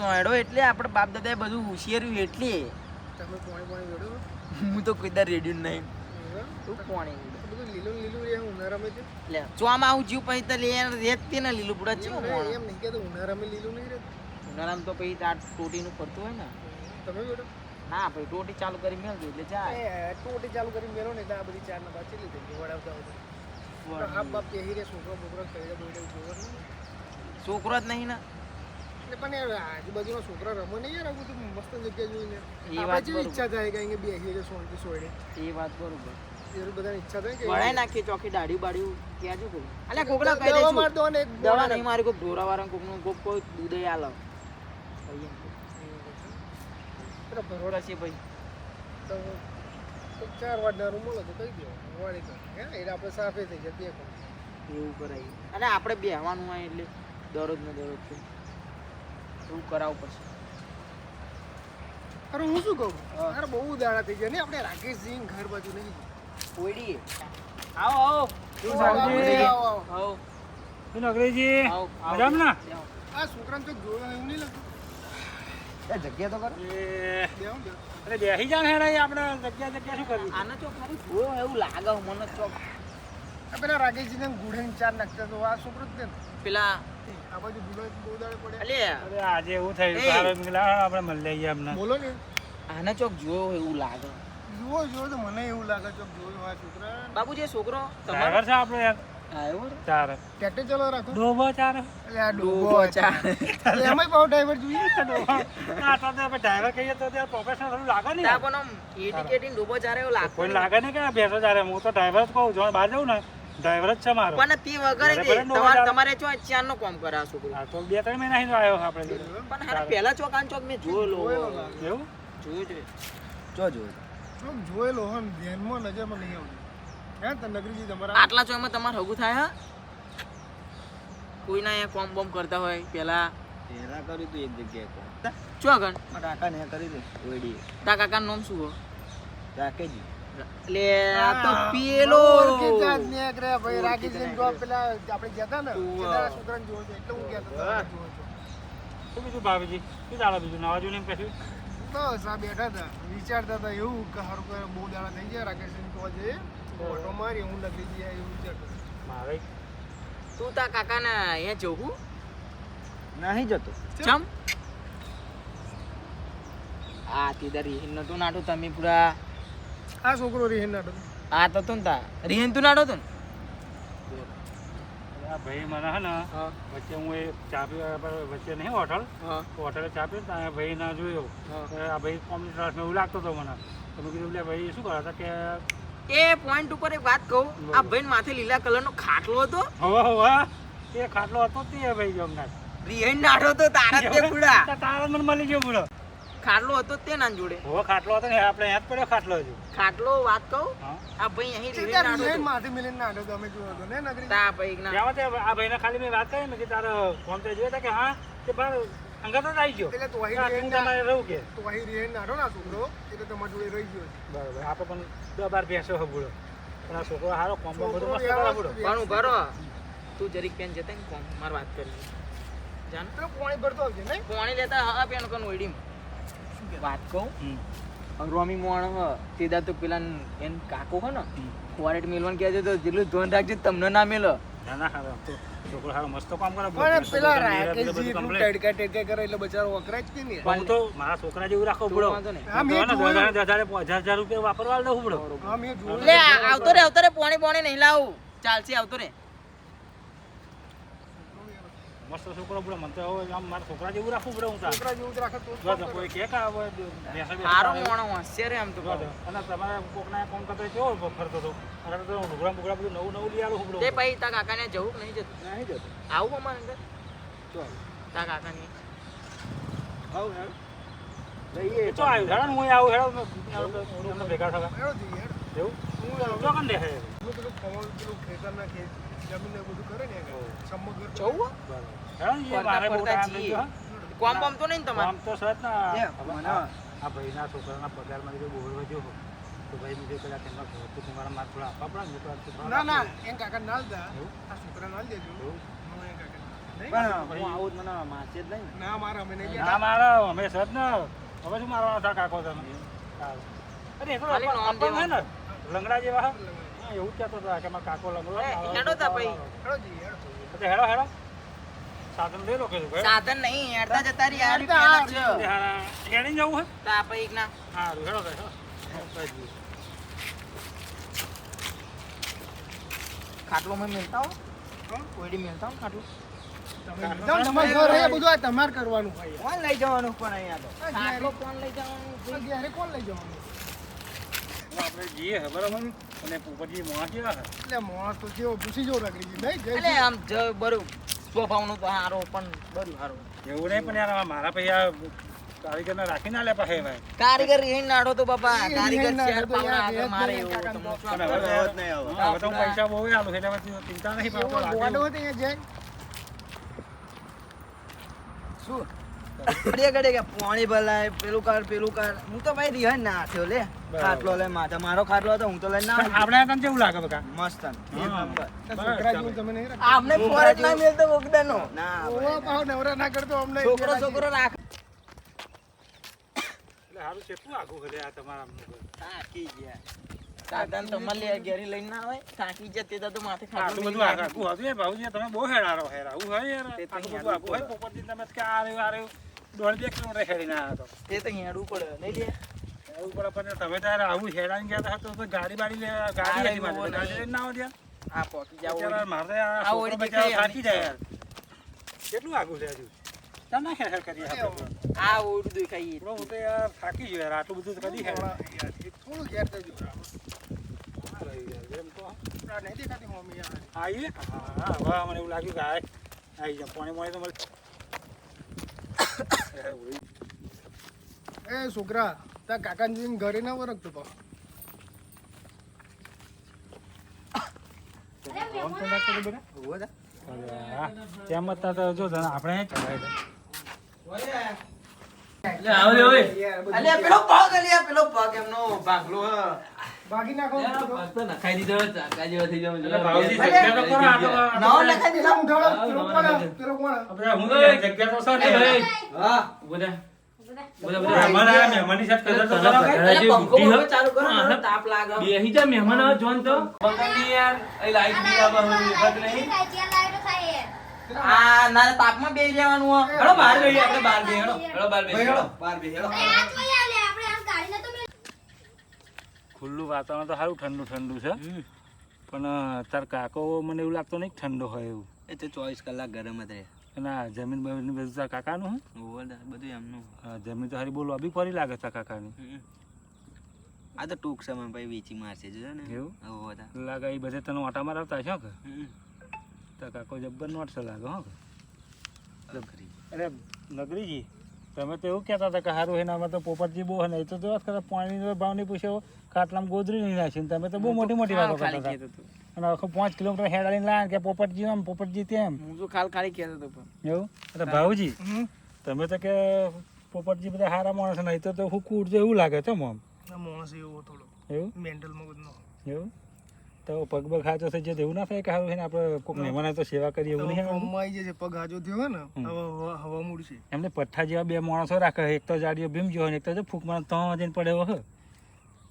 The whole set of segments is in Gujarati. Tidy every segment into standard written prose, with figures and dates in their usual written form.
સોયડો એટલે આપણે બાપ દાદાએ બધું હોશિયાર્યું એટલે તમે પાણી વેડો હું તો કોઈ દર રેડિયો નહીં તું પાણી બધું લીલું લીલું રે ઉનાળામાં છે લે ચોમાં આવું જીવ પછી તો લે રેત ને લીલું પૂરા છે એમ નહીં કહેતો ઉનાળામાં લીલું નહીં રહે ઉનાળામાં તો પછી આ ટોટીનું ફરતું હોય ને તમે વેડો ના ભાઈ ટોટી ચાલુ કરી મેળ દો એટલે જાય ટોટી ચાલુ કરી મેલો ને એટલે આ બધી ચાર ના બાદ ચલી થઈ વડાવતા હોય હાફ બાપ પહેરી રે છોકરો બોકરો કઈ બોડે જોવો છોકરો જ નહીં ને પણ યાર આજુબાજુના છોકરા રમે નહીં યાર આવું બધું મસ્ત જગ્યા જોઈને એ વાત જેવી ઈચ્છા થાય કે અહીંયા બેસી રે સોંટી સોડે એ વાત બરોબર એ બધાની ઈચ્છા થાય કે વળાઈ નાખીએ ચોકી દાઢી બાડી ક્યાં જો અલ્યા કોકડા કહી દે માર દો ને એક દવા નહીં મારી કોઈ ઢોરા વાળા કોકનું કોઈ દૂધ આલો પેલા ભરોડા છે ભાઈ તો 4 વાડના રૂમ મળે તો કહી દો વાળી તો હે એટલે આપણે સાફે થઈ જાય બે કોણ એવું કરાય અને આપણે બેહવાનું હોય એટલે દરરોજ ને દરરોજ એવું કરાવવું પડશે અરે હું શું કહું અરે બહુ દાડા થઈ ગયા ને આપણે રાકેશજી ઘર બાજુ નહીં ઓઈડી આવો આવો આવો શું નગરીજી મજામ ના આ છોકરાને તો જોયો એવું નહીં લાગતું જગ્યા તો કરો અરે બેસી જા ને આપણે જગ્યા શું કરવી આને તો ખાલી જોયો એવું લાગે મને ચોક પેલા રાકેશજીને ગુડે ચાર નાખતા તો આ છોકરો જ ને પેલા આ બાજુ ભૂલો બહુ દાડે પડે અલે અરે આજે એવું થયું આપણે મળી લઈએ એમને બોલો ને આને ચોક જોયો એવું લાગે જુઓ તો મને એવું લાગે છે જોયો આ છોકરા બાબુ જે છોકરો ડ્રાઈવર છે આપણો યાર આવ્યો ચાર ટેટે ચલો રાખો ડોબો ચાર એટલે આ ડોબો ચાર એમાંય પાવ ડ્રાઈવર જોઈએ આ તો આપણે ડ્રાઈવર કહીએ તો ત્યાં પ્રોફેશનલ થોડું લાગે ને તા પણ આમ એટીકેટીન ડૂબો ચારે એવું લાગે કોઈ લાગે ને કે બેસો ચારે હું તો ડ્રાઈવર જ કહું જો બહાર જાઉં ને ડ્રાઈવર જ છે મારો પણ તે વગર તમારે ચો ચાર નો કામ કરે આ છોકરો હા તો 2-3 મહિના અહીં આવ્યો આપણે પણ હારા પહેલા ચોક આન ચોક મે જોયેલો એવું જોયું ચોક જોયેલો હન ધ્યાનમાં નજરમાં નહીં આવતું હે તો નગરીજી તમારા આટલા ચોકમાં તમારે હગું થાય હા કોઈના અહીંયા કોમ બોમ કરતા હોય પહેલા કર્યું તું એક જગ્યાએ ચોગન કાકા ને કરી દે ઓઈડી તા કાકાનું નામ શું હો રાકેજી લે આ તો પેલો કે જાત ને કરે ભાઈ રાકેશજી જો પેલા આપણે ગયા ને પેલા છોકરાને જોયો છે એટલે હું કહેતો હતો શું બીજું ભાભીજી શું ચાલે બીજું નવા જૂની એમ કશું બસ આ બેઠા હતા વિચારતા હતા એવું કે હારું કરે બહુ દાડા થઈ ગયા રાકેશજી તો આજે ઓટો મારી હું લગી ગયા એવું વિચારતો મારે તું તા કાકાને અહીંયા જોવું નહીં જતો ચમ આ તીધા રીહીન નતું નાટું તમે પૂરા આ છોકરો રીહેન નાટો આ તો તું તા રીહીન તું નાટો તું આ ભાઈ મને હે ને વચ્ચે હું એ ચા પીવા વચ્ચે નહીં હોટલે ચા પીને ત્યાં ભાઈ ના જોયો આ ભાઈ કોમની ટ્રાન્સમાં એવું લાગતો હતો મને તો મેં કીધું ભાઈ શું કરતા કે એ પોઈન્ટ ઉપર એક વાત કહું આ ભાઈ માથે લીલા કલરનો ખાટલો હતો હવા એ ખાટલો હતો તે ભાઈ જમના રીહીન નાટો તો તારા તે પૂરા તારા મને મળી ગયો પૂરો ખાટલો હતો તે ના જોડે હવે ખાટલો હતો ને આપણે યાદ પડ્યો ખાટલો હજુ ખાટલો વાત કહું આ ભાઈ અહીં રીહીન નાટો રીહેન માથે મિલીને નાટો તમે જોયો તો ને નગરી તા ભાઈ ના ત્યાં તે આ ભાઈને ખાલી મેં વાત કરી ને કે તારો ફોન તો જોયો હતા કે હા તે બાર અંગત જ આવી ગયો એટલે તો અહીં રીહેન તમારે રહું કે તો અહીં રીહેન નાટો ના છોકરો એટલે તમારા જોડે રહી ગયો બરાબર આપણે પણ 10-12 ભેંસો હબુડો પણ આ છોકરો હારો કોમ બધું મસ્ત કરાવડો પણ ભરો તું જરીક પેન જતા ને કોમ માર વાત કરી જાન તો પાણી ભરતો આવજે નહીં પાણી લેતા હા પેન કોન ઓઈડી વાત કહું રોમી મોણ હ સીધા તો પેલા એન કાકો હો ને ફોરેટ મિલવાન કહે છે તો જેટલું ધોન રાખજો તમને ના મેલો ના ના હારો તો છોકરો હારો મસ્ત કામ કરે પણ પેલા રાકેશજી એટલું ટેડકા કરે એટલે બચારો વકરાય જ કે નહીં હું તો મારા છોકરા જેવું રાખો બડો હા મેં જોયું 10,000 રૂપિયા વાપરવા દઉં બડો હા મેં જોયું લે આવતો રે પાણી નહીં લાવું ચાલશે આવતો રે મસ્ત છોકરો બડો મને તો હવે આમ મારા છોકરા જેવું રાખું બડો હું તો છોકરા જેવું જ રાખે તો જ જો કોઈ કે કા હવે હારો મોણો હોશિયાર એમ તો અને તમારે કોકના ફોન કરતો કેવો ફરતો હતો અને તો ઢોકળા બુકડા બધું નવું લઈ આલું બડો તે પછી તા કાકાને જવું નહીં જતું આવું અમારે અંદર તા કાકાને આવ યાર લઈએ તો આવ્યું હેડો હું આવું હેડો તમને ભેગા થવા હેડો જી યાર એવું હું જો કન દે હે પેલું કમળ પેલું ખેતરના જમીન ને બધું કરે ને સમગ્ર જવું હેડો એ મારે બહુ ટાઈમ થઈ ગયો કોમ બોમ તો નહીં તમારે આમ તો સત ના મને આ ભાઈના છોકરાના પગારમાં જો બોલ વધ્યો તો ભાઈ મુજે પેલા તેમના ઘર તો તમારા માર થોડા આપવા પડે ને તો ના ના એમ કાકા નાલ દા આ છોકરા નાલ દેજો હું એમ કાકા પણ હું આવું જ મને મારશે જ નહીં ના મારે અમે નહીં ના મારો અમે સજ ને હવે શું મારવાના હતા કાકો તમે અરે એકલો ખાલી નામ અપંગ હે ને દેવાનું. લંગડા જેવા હા, એવું જ કહેતો હતો કે મારો કાકો લંગડો હેડો તા ભાઈ. હેડો જી હેડો તો હેડો હેડો સાધન લઈ લો કે સાધન નહીં હેડતા જતા રહી આ હેડતા પેલા જ. હેડી જવું હે તો આપણે એક ના સારું હેડો હેડો ખાટલો માં મેલતા હો કોઈડી મેલતા હો ખાટલો જાઓ, તમારે ઘર હે, બધું આ તમારે કરવાનું ભાઈ કોણ લઈ જવાનું પણ અહીંયા તો આ ખાટલો ઘેરે- કોણ લઈ જવાનું આ ઘેરે કોણ લઈ જવાનું આપણે જઈએ હે બરાબર અને પોપટજી મોણા કેવા હે એટલે માણસ તો કેવો પૂછી જો રગડીજી નહીં એટલે જય આમ જ બરું સ્વભાવનું તો હારો પણ બરું હારો એવું નહીં પણ યાર મારા પૈસા કારીગરને રાખી ના લે પાસે ભાઈ કારીગર એ નાડો તો બાપા એ કારીગર ના શેર નાડો તો પાવના યાર, આગળ એ જ મારે નહીં એવું કાકા તમને તો. શું હવે આપે? હવે નહીં આવે. હવે તો પૈસા બહુ આલું એટલે પછી ચિંતા નહીં એવો પાડતો ગોડો હતો અહીંયા જાય શું ઘડીએ ઘડીએ કે પાણી ભલાય પેલું કર હું તો ભાઈ રિહન ના આઠ્યો લે બરાબર. ખાટલો લે માથા મારો ખાટલો હતો હું તો લઈને ના આવ્યો. આપણે તને કેવું લાગે બકા મસ્ત એક હા. નંબર છોકરા જેવું તમે નહીં રાખતા. આપને ફોરેટ ના મેલતો વગદાનો ના ઓવા પાહો નવરા ના કરતો અમને છોકરો રાખ એટલે સારું કેટલું આખું કરે આ તમારા આમનું ઘર. થાકી ગયા સાધન તો મળે ઘેરી લઈને ના હોય થાકી જતે તો માથે આટલું ખાટલું બધું આખું હતું યાર ભાઉજી તમે બહુ હેરારો હેરાવું હોય યાર તે તો આટલું બધું હેરાવું આખું હોય પડે. પોપટજી તમે તો કે આ રહ્યું 1.5 કિલોમીટર હેડી ના હતો તે તો હેડવું પડે નહીં લે એવું પડે પણ તમે તારે આવું હેરાન ગયા હતા તો ગાડી બાડી લે ગાડી હતી મારી અરે ગાડી લઈને ના આવો ત્યાં આ પોકી જાવ અત્યારે મારે આ આ છોકરો ઓળી બચારો દેખાય થાકી જાય યાર કેટલું આખું છે હજુ ચાલ ના હેર કરીએ આપણે આ ઓળું દેખાય બરો હું તો યાર થાકી ગયો યાર આટલું બધું તો કદી હેર થોડું ઘેર જજો એમ તો આ નહીં દેખાતી મમ્મી યાર આવીએ હા હવે મને એવું લાગ્યું કે આવી જાય પાણી તો મળે એ છોકરા તાર કાકાજી ઘરે ના વરખતો પા તેમ હતા તો જો તને આપણે અલ્યા પેલો પગ અલ્યા પેલો પગ એમનો ભાગલો હ ભાગી નાખો નખાઈ દીધો ચાકા જેવા થઈ જાવ ભાવજી જગ્યા તો કરો આ તો નવો લખાઈ પેલા દીધો ઉઠાડો પેલો કોણ આપણે હું તો જગ્યા તો છે ને હા બધા મહેમાન આયા મહેમાનની સાથે કદર તો કરો કે અલ્યા પંખો હવે ચાલુ કરો ને, હા. તાપ લાગે બેહી જા મહેમાન આવે જોન તો બગલની યાર એ લાઈટ બી આવા હોય ખબર નહીં આ ના તાપમાં બેહી રહેવાનું હો હેડો બહાર બેહી આપણે બહાર બેહી હેડો બહાર બેહી હેડો બાર બે હેડો ખુલ્લું વાતાવરણ તો સારું ઠંડુ ઠંડુ છે પણ તાર કાકો મને એવું લાગતો નહીં કે ઠંડો હોય એવું એ તો 24 કલાક ગરમ જ રહે અને આ જમીન બમીન બધું તાર કાકાનું બધું એમનું હા જમીન તો હારી બહુ લોબી ફરી લાગે તાર કાકાની આ તો ટૂંક સમય પછી વેચી મારશે જોજો ને એવું? હોવ તા. લાગે એ બધે તને ઓટા મારતા હશો કે તાર કાકો જબ્બર નોટ છે લાગે હો કે અરે નગરીજી તમે તો એવું કહેતા હતા કે સારું એના આમાં તો પોપટજી બહુ ને એ તો જો ખરા પાણીનો ભાવ નહીં પૂછ્યો ખાટલામાં ગોદરી નહીં નાખી તમે તો બહુ મોટી મોટી વાતો કરતા હતા અને આખો 5 કિલોમીટર હેડાડીને લાયા કે પોપટજી આમ પોપટજી તેમ હું તો ખાલી કહેતો હતો પણ એવું અરે ભાઉજી તમે તો કે પોપટજી બધા સારા માણસ નહીં તો હું કૂડજો એવું લાગે છે આમ માણસ એવો થોડો એવું મેન્ટલ મગજનો એવું તો પગ બગ ખાચો થઈ જાય તો એવું ના થાય કે સારું છે ને આપણે કોઈક મહેમાન તો સેવા કરીએ એવું નહીં આવડતું? અમાઈ જે છે પગ હાજો થયો હોય ને હવે હવા મૂડશે એમને પઠ્ઠા જેવા બે માણસો રાખે એક તો જાડીઓ ભીમ જેવો ને એક તો જો ફૂંકમાં તો જઈને પડ્યો હે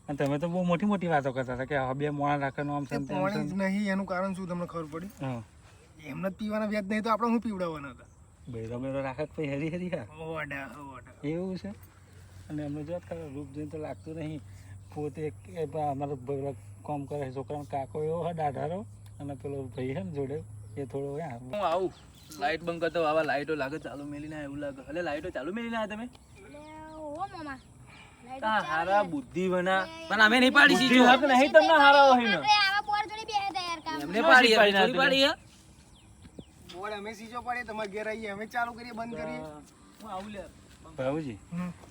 અને તમે તો બહુ મોટી મોટી વાતો કરતા હતા કે આ બે માણસ રાખવાનું આમ એ તેમ તેમ પાણી જ તેમ. નહીં એનું કારણ શું તમને ખબર પડી હા એમને જ પીવાના વ્યાજ નહીં તો આપણે શું પીવડાવવાના હતા બેરો બેરો રાખે તો પછી હરી હરી હા વાડા વાડા એવું છે અને એમને જો ખરા રૂપ જોઈને તો લાગતું નહીં પોતે અમારો ભાઈ કામ કરે છે છોકરાનો કાકો એવો હોય દાઢારો અને પેલો ભાઈ છે ને જોડે એ થોડો હોય હું આવું લાઈટ બંધ કરતો આવા લાઈટો લાગે ચાલુ મેલીને એવું લાગે એટલે લાઈટો ચાલુ મેલીને આવ્યા તમે આ હારા બુદ્ધિ બના પણ અમે નહીં પાડી બુદ્ધિ હક નહીં તમને હારા હોય એમને પાડી પાડી થોડી પાડી હે બોલ અમે સીજો પડે તમારે ઘેર આવીએ અમે ચાલુ કરીએ બંધ કરીએ હું આવું લે ભાવુજી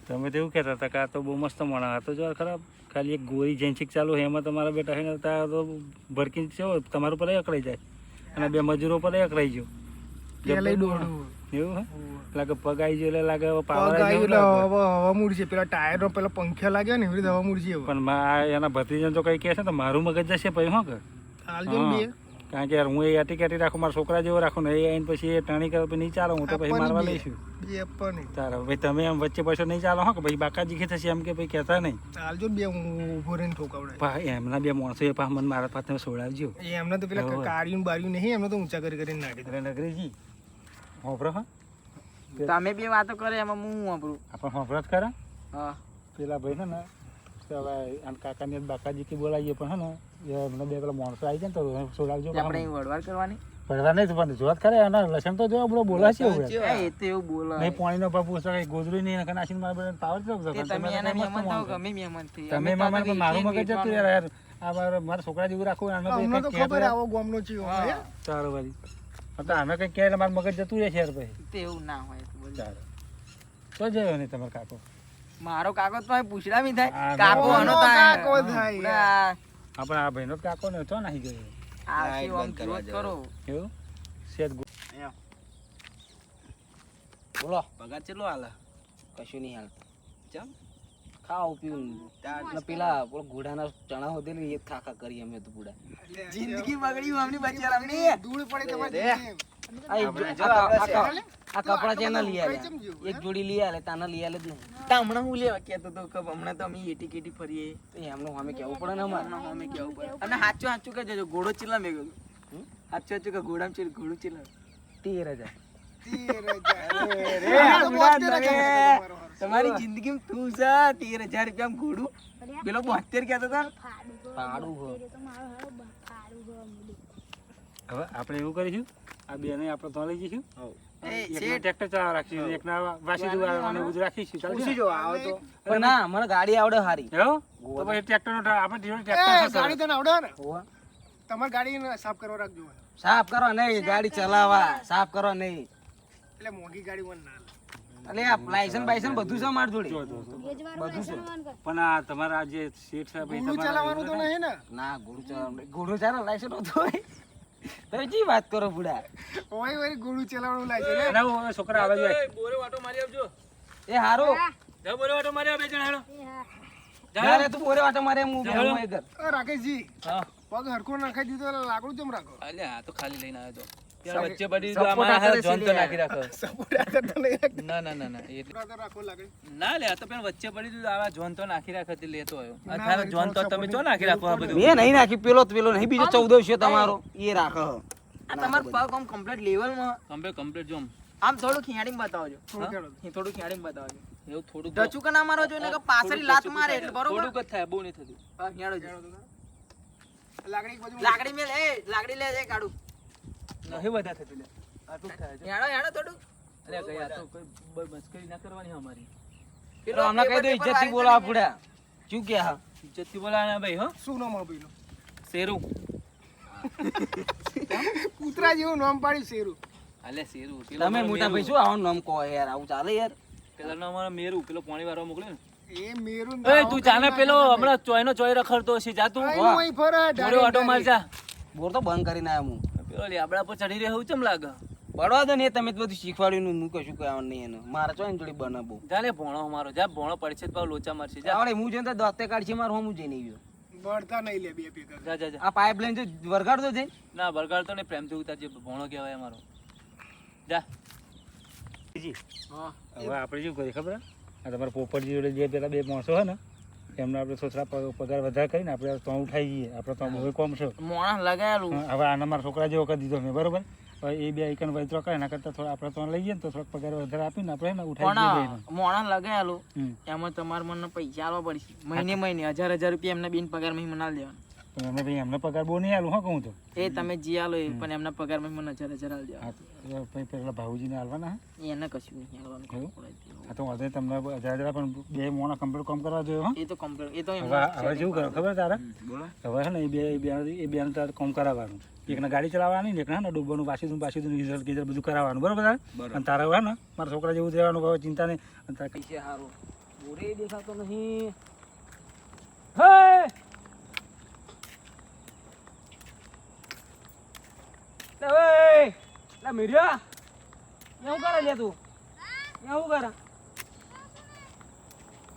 તમે તો એવું કહેતા હતા કે આ તો બહુ મસ્ત માણસ આ તો જો ખરાબ ખાલી એક ગોરી જેન્સિક ચાલુ હોય એમાં તમારા બેટા છે ને ત્યાં તો ભડકી છે તમારું પર અકળાઈ જાય અને બે મજૂરો પર અકળાઈ ગયો પેલા દોડું એવું હે લાગે પગ આવી ગયો એટલે લાગે હવે પાવર પગ આવી આવ્યું ગયો એટલે હવા મૂડશે પેલા ટાયર નો પેલા પંખા લાગ્યા ને એવી રીતે હવા મૂડશે હવે પણ એના ભત્રીજાને તો કઈ કહે છે તો મારું મગજ જશે પછી હો કે હાલજો ને બે કારણ કે યાર હું એ એટી રાખું, મારા છોકરા જેવો રાખું ને એ આવીને પછી એ ટાણી કરે નહીં ચાલો, હું તો પછી મારવા લઈશું બે આપવાની તારે. ભાઈ તમે એમ વચ્ચે પાછો નહીં ચાલો હો કે ભાઈ બાકાજી કે થશે એમ કે ભાઈ કહેતા નહીં. હાલજો બે હું ઊભો રહીને ઠોકાવડાય. ભાઈ એમના બે માણસો એ પાછા મને મારા પાસે છોડાવજો. એમને તો પેલા કાળિયું બાળ્યું નહીં, એમને તો ઊંચા કરીને નાખી દે. એટલે નગરીજી હોભરો હા, તમે બે વાતો કરે એમાં હું વાપરું. આપણે હોભરો જ ખરા. હા પેલા ભાઈ છે ને તો હવે આમ કાકાને બાકાજી કે બોલાવીએ પણ હે ને એમને બે પેલા માણસો આવી જાય ને તો છોડાવજો. આપણે વડવાર કરવાની પડવા નહીં પણ જોત ખરે એના લસણ તો જો બરો બોલા છે એ તો એવું બોલે નહીં. પાણીનો પાપુ કઈ ગોદરું નહીં નખા નાસીને મારા પાવર જ તમે એના મહેમાન થાવ કે અમે મહેમાન થઈ. તમે મામા પણ મારું મગજ જતું યાર આ મારા છોકરા જેવું રાખવું આનો અમને તો ખબર આવો ગામનો છે હે. સારું વાળી તો આમે કઈ કહે મારું મગજ જતું રહેશે યાર પછી. તે એવું ના હોય તો બોલ. સારું તો જયો નહીં તમારો કાકો. મારો કાકો તો પૂછડા મી થાય, હા, કાકો ઓનો આનો કાકો થાય યાર. આપણે આ ભાઈનો કાકો ને તો નાહી ગયો આ શિવમ જોત કરો. કેવું શેત બોલો પગાર કેટલો હાલે? કશું નહીં હાલતું. ચમ ખાઓ પીવું પેલા ઘોડાના ચણા હોતેલી એ ખાખા કરી અમે તો પૂડા. જિંદગી બગડી અમની બચારાની. ધૂળ પડે તમારી. આ કપડા છે ને લઈ આલે, એક જોડી લઈ આલે, તાના લઈ આલે દે. હમણાં હું લેવા કહેતો તો કે હમણાં તો અમે એટી કેટી ફરીએ તો એમનું સામે કેવું પડે ને અમારે સામે કેવું પડે. અને સાચું સાચું કે જો ઘોડો ચીલા મેં ગયું સાચું સાચું કે ઘોડામાં ચીલ ઘોડું ચીલા 13,000. તમારી જિંદગીમાં તું છે 13,000 રૂપિયા ઘોડું. પેલો 72 કહેતો હતો પાડું હો. હવે આપણે એવું કરીશું આ બેને આપણે તો લઈ જઈશું. એ એકના ટ્રેક્ટર ચલાવવા રાખીશું, એકના વાસી દુવાને બધું રાખીશું. ચાલશે? જો આવો તો પણ ના મને ગાડી આવડે હારી. એવું? તો પછી ટ્રેક્ટરનો આપણે એ ટ્રેક્ટર ગાડી તને આવડે ને? હોવા. તમારી ગાડી સાફ કરવા રાખજો. સાફ કરો નહીં, ગાડી ચલાવવા સાફ કરો નહીં. એટલે મોંઘી ગાડી વન ના એટલે આ લાયસન્સ બાયસન્સ બધું છે મારી જોડે. બધું છે. પણ આ તમારા જે શેઠ છે ભાઈ ઘોડું ચલાવવાનું તો નહીં ને? ના ઘોડું ચલાવવાનું ઘોડું ચાલે લાયસન્સ હોતું હોય. તમે જી વાત કરો બુડા. ઓય ઓય ઘોડું ચલાવવાનું લાગે ને. અને હવે છોકરા આવે જોઈએ. બોરે વાટો મારી આવજો. એ હારો જાવ બોરે વાટો મારી આવ બે જણ હેડો. જારે તું બોરે વાટો મારે હું બેહું ઘર. રાકેશજી હા પગ હરખો નાખાઈ દીધો એટલે લાકડું કેમ રાખો? અલે આ તો ખાલી લઈને આવ્યો તો. ત્યાં વચ્ચે પડી તો આમાં હાલ જોન તો નાખી રાખો. સપોર્ટ આદર તો નહીં રાખતા. ના ના ના ના એટલે આદર રાખો લાગે. ના લે આ તો પેલા વચ્ચે પડી દીધું આવા જોન તો નાખી રાખે તે લેતો આવ્યો. આ થારો જોન તો તમે ચો નાખી રાખો આ બધું. મેં નહીં નાખી, પેલો નહીં, બીજો 14 છે તમારો એ રાખો. આ તમારો પગ આમ કમ્પ્લીટ લેવલમાં કમ્પ્લીટ જોમ. આમ થોડું ખીયાડીને બતાવજો. થોડું ખેડો. થોડું ખીયાડીને બતાવજો. એવું થોડુંક ડચું કે ના મારો જો ને કે પાછળની લાત મારે એટલે બરોબર. થોડુંક જ થાય બહુ નહીં થતું. હા, ખીયાડો જો. લાકડી એક બાજુ લાકડી મેલ, એ લાકડી લે જે કાઢું. નહીં વધારે થતું લે. આટલું જ થાય છે. હેડો થોડું. અરે કઈ આ તો કોઈ મસ્કરી ના કરવાની અમારી. પેલો હમણાં કહી દો ઇજ્જતથી બોલાવા પડ્યા. શું કે હા? ઇજ્જતથી બોલાવાના ભાઈ હો. શું નામ આપ્યું? શેરુ. કૂતરા જેવું નામ પાડ્યું શેરું. અલે શેરુ. તમે મોટા ભાઈ શું આવું નામ કહો યાર? આવું ચાલે યાર? પેલા નામ અમારો મેરુ, પેલો પાણી વાળો મોકલ્યો ને. એ મેરું એ તું જાને પેલો હમણાં ચોયનો ચોય રખડતો હશે જા તું. ઓય ફરે બોરે વાટો માર જા. બોર તો બંધ કરીને આવ્યો હું. પેલો લેબડા પર ચડી રહ્યો ચમ લાગે. પડવા દો ને, તમે બધું શીખવાડ્યું ને હું કશું કહેવાનું નહીં એને. મારા ચોય જોડી બનાવો. જા લે ભોણો અમારો જા ભોણો પડશે તો પાછો લોચા મારશે જા. આવડે હું જઈને દોતે કાઢશે મારું હું જઈને આવ્યો. બળતા નહીં લે બે ભેગા. જા જા જા. આ પાઇપલાઇન જો વરગાડતો છે. ના બરગાડતો ને પ્રેમથી ઉતારજે ભોણો કહેવાય અમારો. જા. હવે આપણે શું કરીએ ખબર? આ તમારા પોપટજી જોડે જે પેલા બે માણસો હોય ને એમને આપણે છોકરા પગાર વધારે કરીને આપણે તો ઉઠાઈ જઈએ. આપણે તો હવે કોમ છે મોણા લગાયેલું. હવે આના મારા છોકરા જેવો કરી દીધો મેં બરોબર. હવે એ બે એકન વૈતરો કરે એના કરતાં થોડા આપણે તો લઈએ ને તો થોડાક પગાર વધારે આપીને આપણે ઉઠાઈ જઈએ. મોણા લગાયેલું એમાં તમારે મને પૈસા આલવા પડશે મહિને 1,000 રૂપિયા એમના બેન પગાર માં મને દેવાનું. પણ અમે ભાઈ એમને પગાર બહુ નહીં આલું. હા કહું તો એ તમે જી આલો એ પણ એમના પગાર માં મને 1,000 આલ દેવાનું. પછી પેલા ભાઉજીને આલવાના. એને કશું નહીં આલવાનું. હા તો વધે તમને 1,000 પણ બે મોણા કમ્પ્લીટ કામ કરવા જોઈએ. હા એ તો કમ્પ્લીટ એ તો હવે જેવું કરો ખબર તારે હવે હે ને એ બે તારે કામ કરાવવાનું. એકને ગાડી ચલાવવાની ને એકને ડૂબવાનું પાછી રિઝલ્ટ ગીઝર બધું કરાવવાનું બરોબર તારે. અને તારે હવે ને મારા છોકરા જેવું જ રહેવાનું. હવે ચિંતા નહીં. અને તારે પૈસે સારું બોરે દેખાતો નહીં. મીડિયા એવું કરે લે તું એવું કરે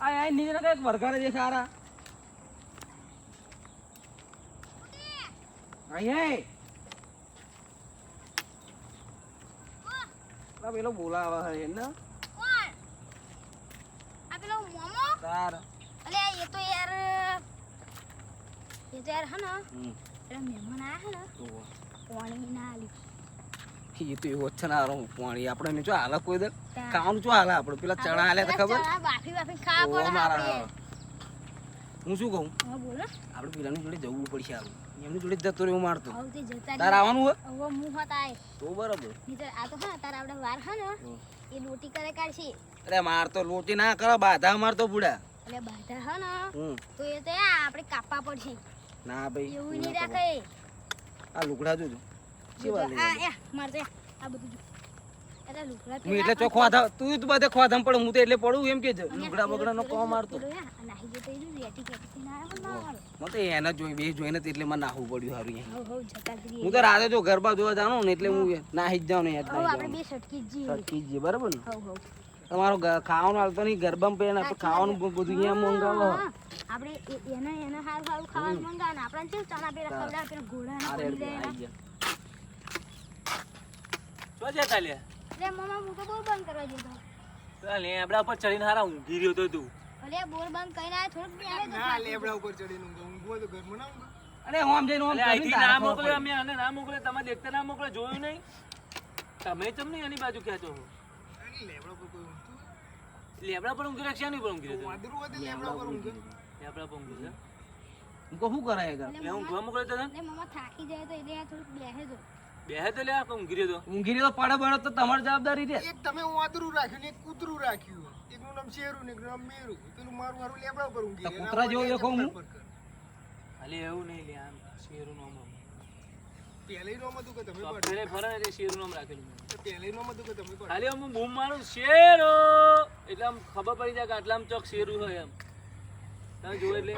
આ નીચે કઈક વરઘારે છે સારા અહીં આ પેલો બોલાવે હે ને કોણ આ પેલો મોમો તાર અલે એ તો યાર હે ને એટલે મહેમાન આયા હે ને પાણી ના આલી એ તો એવો જ છે ને આરો પાણી આપણે ને જો હાલે કોઈ દે કામ જો હાલે આપણે પેલા ચણા હાલે તો ખબર બાફી બાફી ખાવા પડે આપણે હું શું કહું હા બોલો આપણે પેલાની જોડે જવું પડશે હારું એમની જોડે જતો રહ્યો મારતો આવતી જતા તાર આવવાનું હે હવે હું હોત આય તો બરાબર નીતર આ તો હા તાર આપણે વાર હા ને એ લોટી કરે કાઢશે અરે માર તો લોટી ના કરો બાધા માર તો બુડા એટલે બાધા હા ને હમ તો એ તો આપણે કાપવા પડશે ના ભાઈ એવું નહીં રાખે આ લુગડા જોજો કેવા લે આ મારતે આ બધું જો એટલે લુગડા હું એટલે ચો ખોધા તું તો બધે ખોધામ પડે હું તો એટલે પડું એમ કે છે લુગડા બગડા નો કોમ મારતો નાહી જતો એ રેટી કેટી ના આવે ના આવે મને તો એને જોઈ બે જોઈને તો એટલે મને નાહવું પડ્યું હારું અહીંયા હો જતા જઈએ હું તો રાતે જો ગરબા જોવા જાણો ને એટલે હું નાહી જ જાઉં ને યાદ હો નાહી આપણે જાઉં બે સટકી જ જઈએ સરખી જ છે બરાબર ને હો તમારો ખાવાનું હાલતો નહીં ગરબામાં પેન આપણે ખાવાનું બધું અહીંયા મંગાવો આપણે એને હારું હારું ખાવાનું મંગાવે ને આપણે છે ચણા પેલા ખવડાવે પેલા ઘોડા ના અરે પડી જાય આઈ શું છે તાલે રે મમ્મા હું તો બોલ બંધ કરવા જતો તો લેબડા પર ચડીને હારા ઊંઘી રહ્યો તો તું અરે બોલ બંધ કઈને આ થોડુંક બેહે તો ના લેબડા ઉપર ચડીને ઊંઘવા તો ઘરમાં ના ઊંઘો. અરે હોમ જઈને હોમ એટલે અહીંથી ના મોકલે અમે અને ના મોકલે તમે દેખતા ના મોકલે જોયું નહીં તમે ચમ નહીં એની બાજુ ક્યાં છો અરે લેબડા ઉપર કોઈ ઊંઘતું હોય? લેબડા પર ઊંઘી રાખ્યા નહીં પર ઊંઘી રહ્યો વાદળું હોય તો લેબડા ઉપર ઊંઘે. લેબડા પર ઊંઘી છે હું કહું શું કરાય કર એટલે ઊંઘવા મોકલે તો લે મમ્મા થાકી જાય તો એટલે આ થોડુંક બેહે તો બેહે તો લે આ ઊંઘી રહ્યો તો ઊંઘી રહ્યો તો પડે બળે તો તમારી જવાબદારી છે એક તમે વાદળું રાખ્યું ને એક કૂતરું રાખ્યું. એકનું નામ શેરું ને એકનું નામ મેરું. પેલું મારું હારું લેબડા ઉપર ઊંઘી તો રહે. કૂતરા જેવો દેખો હું? અલે એવું નહીં લે આમ શેરું નામ પહેલેય નામ હતું કે તમે પાડ્યું? સોફ્ટવેરે ફરે ને તે શેરું નામ રાખેલું મેં. તો પહેલેય નામ હતું કે તમે પાડ્યું? ખાલી આમ હું બૂમ મારું શેરો એટલે આમ ખબર પડી જાય કે આટલામાં ચોક શેરું હોય એમ તમે જોવો એટલે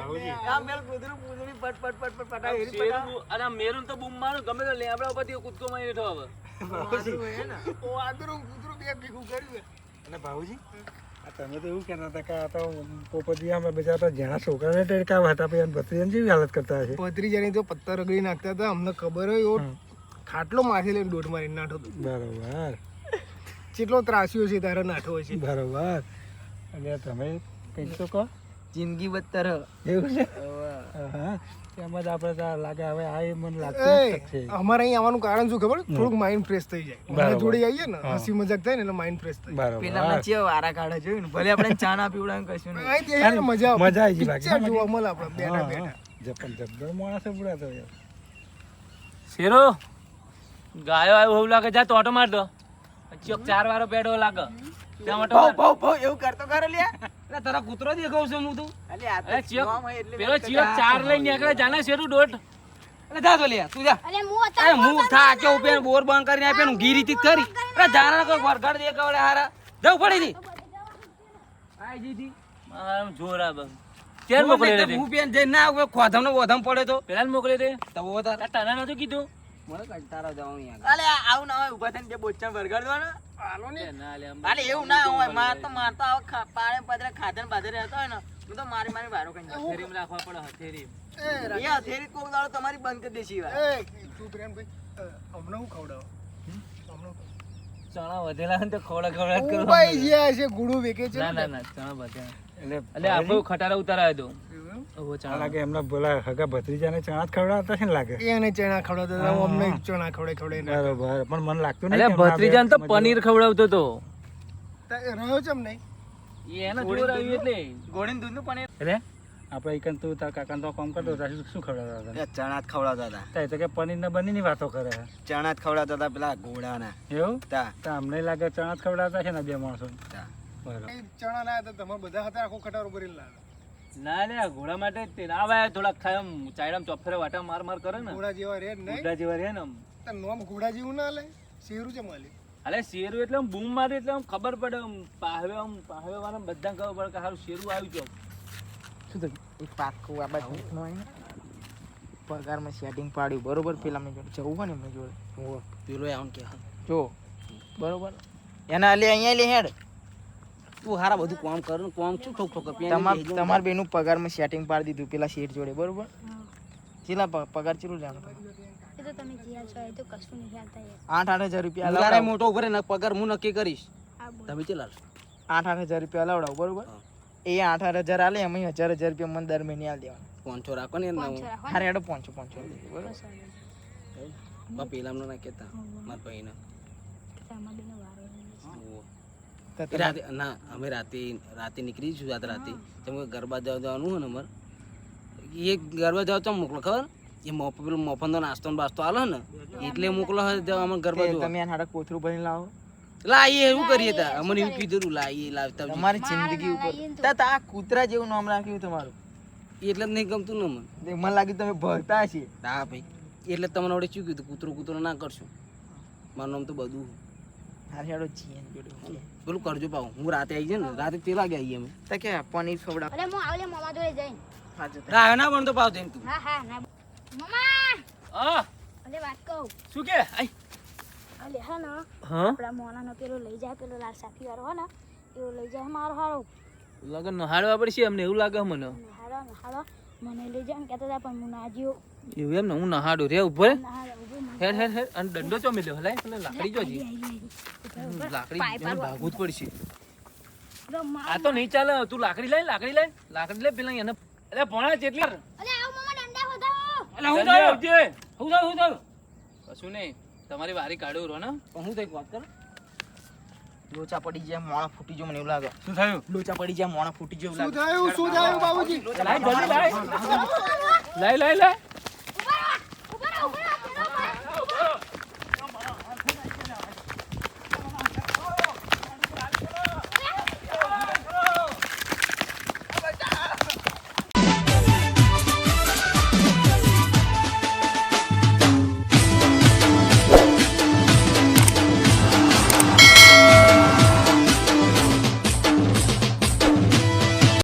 આમ પેલું કૂતરું પૂતળી પટ પટ પટ પટ પટાવી આમ શેરું અને આમ મેરું તો બૂમ મારું ગમે તો લેબડા ઉપરથી કૂદકો મારી બેઠો હવે વાદળું હોય ને. ઓ વાદળું કૂતરું બે ભેગું કર્યું છે. અને ભાઉજી આ તમે તો એવું કહેતા હતા કે આ તો પોપટજી અમે બધા તો જ્યાં છોકરાને ટેરકાવ હતા પછી ભત્રીજાની જેવી હાલત કરતા હશે ભત્રીજાની તો પત્તર રગડી નાખતા હતા. અમને ખબર હોય એવો ખાટલો માથે લઈને દોઢ મારીને નાઠો હતો. બરોબર કેટલો ત્રાસ્યો છે તારા નાઠો છે. બરોબર અને તમે કંઈક તો કહો જિંદગી બદતર એવું છે હા એમ જ આપણે તો લાગે હવે આ એ મને લાગતું જ છે અમારે અહીં આવવાનું કારણ શું ખબર? થોડુંક માઇન્ડ ફ્રેશ થઈ જાય. બરાબર. મને જોડે આવીએ ને હસી મજાક થાય ને એટલે માઇન્ડ ફ્રેશ થઈ જાય. પેલા બરોબર ચિયો વારા કાઢે જોયું ને ભલે આપણે ચા ના પીવડાવે કશું નહીં અહીં તે યાર મજા આવે. મજા આવી ગઈ બાકી. પિક્ચર જોવા મળે આપણે બેઠા બેઠા. જપન જબ્બર માણસ બુડા તો યાર શેરો ગાયો આવ્યો એવું લાગે જા તો ઓટો માર દો ચોક 4 વારો પેડો લાગે ત્યાં ઓટો માર ભાવ ભાવ એવું કરતો કરે લ્યા એટલે તારા કૂતરો દેખાવ છે હું તું અલે આ અરે ચિયો પેલો ચિયો 4 લઈને નીકળે જાને શેરું દોટ એટલે જા તો લ્યા તું જા અરે હું અરે હું થા કે ઉપર બોર બંધ કરીને આપ્યો હું ગીરી થી કરી અરે જાના કોઈ વરગાડ દેખાવડે હારા જવું પડી દી આઈ જીધી આમ જોર આ બસ કેર મોકલે રે હું પેન જઈ ના આવે ખોધમ નો વધમ પડે તો પેલા મોકલે રે તો વો તાર આ તને નતું કીધું મને કંટાળો જવાનું યાર અલે આવું ના હોય ઉભા થઈને બે બોચા વરગાડ દો હાલો ને. ના લે આમ અલે એવું ના હોય મારતો આવ પાડે પદરે ખાધન બાધરે રહેતો હોય ને હું તો મારી મારી વારો કઈ હથેરીમ રાખવા પડે હથેરી એ હથેરી કોક દાડો તમારી બંધ કરી દેશી વાર એ ચૂપ રેમ ભાઈ. હમણાં હું ખવડાવો? હમણાં ચણા વધેલા ને તો ખવડા ખવડા જ કરવા ઉપાય જ્યાં છે ગુડું વેકે છે ના ને. ના ના ચણા વધેલા એટલે એટલે આપણો ખટારા ઉતારાયો તો એવું એમ? ઓહો આ ચણા લાગે એમના બોલા હગા ભત્રીજાને ચણા જ ખવડાવતા છે ને લાગે એને ચણા ખવડાવતા હતા. હું અમને ચણા ખવડાવી ના. બરોબર પણ મને લાગતું એટલે નહીં કે એમના ભત્રીજાને તો બે- પનીર ખવડાવતો તો રહ્યો છે એમ નહીં? એને જોર આવ્યું એટલે ગોળીન દૂધનું પણ એટલે આપણે એકન તું તાર કાકાને તો કામ કરતો હતા શું ખવડાવતા હતા ચણા જ ખવડાવતા હતા ત્યાં તો કે પનીર ને બનીની વાતો કરે ચણા જ ખવડાવતા હતા પેલા ઘોડાના એવું તા તો અમને લાગે ચણા જ ખવડાવતા છે ને બે માણસો તા બરોબર એ ચણા લાયા હતા તમારે બધા હતા આખો ખટારો ભરીને લાવ્યા. ના લે આ ઘોડા માટે જ તે ના ભાઈ થોડાક ખાય આમ ચાયડામ ચોફેરે વાટા માર માર કરે ને ઘોડા જેવા રે જ નહીં. ઘોડા જેવા રહે ને આમ તાર નોમ ઘોડા જેવું ના લે. શેરું છે માલી. અલે શેરું એટલે આમ બૂમ મારી એટલે આમ ખબર પડે આમ પાહવે વાળા બધાને ખબર પડે કે હારું શેરું આવ્યું છે શું થયું એક પાકું આ બાજુ નો આવીને પગારમાં સેટિંગ પાડ્યું બરોબર પેલા મેં જોડે જવું હોય ને મેં જોડે પેલો આવું કે જો બરોબર એના લે અહીંયા લે હેડ તું હારા બધું કામ કર ને કામ શું ઠોક ઠોક તમાર બેનું પગારમાં સેટિંગ પાડી દીધું પેલા શેઠ જોડે બરોબર ચેલા પગાર ચેલું લેવાનું એ તો તમે જીયા છો એ તો કશું નહીં હાલતા યાર 8,000 રૂપિયા તારે લાવડાવો. મોટો ઉપર ને પગાર હું નક્કી કરીશ આ બોલ તમે ચેલા 8,000 રૂપિયા લાવડાવો બરોબર હા. એ 8,000 આલે એમાં 1,000 રૂપિયા મને દર મહિને આલ દેવાના. 500 રાખો ને પાંચસો રાખો ને. હારે હેડો 500 બરોબર બસ હવે. પેલા ના કેતા મારા ભાઈને તમારા બેનો વારો નહીં. તો એ રાતે ના અમે રાતે નીકળી છું રાતે જેમ કે ગરબા જવાનું હોય ને અમારે એ ગરબા જાવ તો મોકલો ખબર એ પેલું મફતનો નાસ્તો ને બાસ્તો આલે ને એટલે મોકલો અમે ગરબા જોવા તમે હાડા કોથરું ભરીને લાવો. લાઈએ એવું કરીએ તા અમને એવું કીધું લાઈએ લાવતા આવજો. તમારી જિંદગી ઉપર તા આ કૂતરા જેવું નામ રાખ્યું તમારું. એટલે જ નહીં ગમતું ને મને મને લાગ્યું તમે ભરતા હશે. હા ભાઈ એટલે તમને વડે શું કીધું કૂતરો ના કરશો મારું નામ તો બધું હારે હેડો જીએન જોડે. પેલું કરજો પાઉં હું રાતે આવી જાય ને રાતે તે લાગે આવીએ અમે તો કે પનીર ખવડાવ. અરે હું આવલે મામા જોડે જઈને. હા જતા. રાહ ના પણ તો પાવ જઈને તું હા હા ના મામા હા અરે વાત કહું શું કે આઈ અલે હા ને હા આપણા મોનાનો પેલો લઈ જાય પેલો લાલ સાથી વાળો હે ને એવો લઈ જાય મારો હારો લગન નહાડવા પડશે અમને એવું લાગે મને નહાડો મને લઈ જાય ને કહેતા હતા પણ હું ના જ્યો એવું એમ ને હું નહાડું રે ઉભો રે નહાડો ઊભો મને હેડ હેડ હેડ અને દંડો ચો મેલ્યો હલાય પેલા લાકડી જોજી લાકડી એને ભાગવું જ પડશે આ તો નહીં ચાલે તું લાકડી લે પેલા એને અરે ભણા જેટલા અલે આવ મામા દંડા વધાવો અલે હું જાવ કશું નહીં તમારી વારી કાઢું રો ને પણ હું તો એક વાત કર લોચા પડી જાય મોણા ફૂટી જાય મને એવું લાગે. શું થયું લોચા પડી જાય મોણા ફૂટી જાય એવું શું લાગે. થયું બાબુજી લાય જલ્દી લાય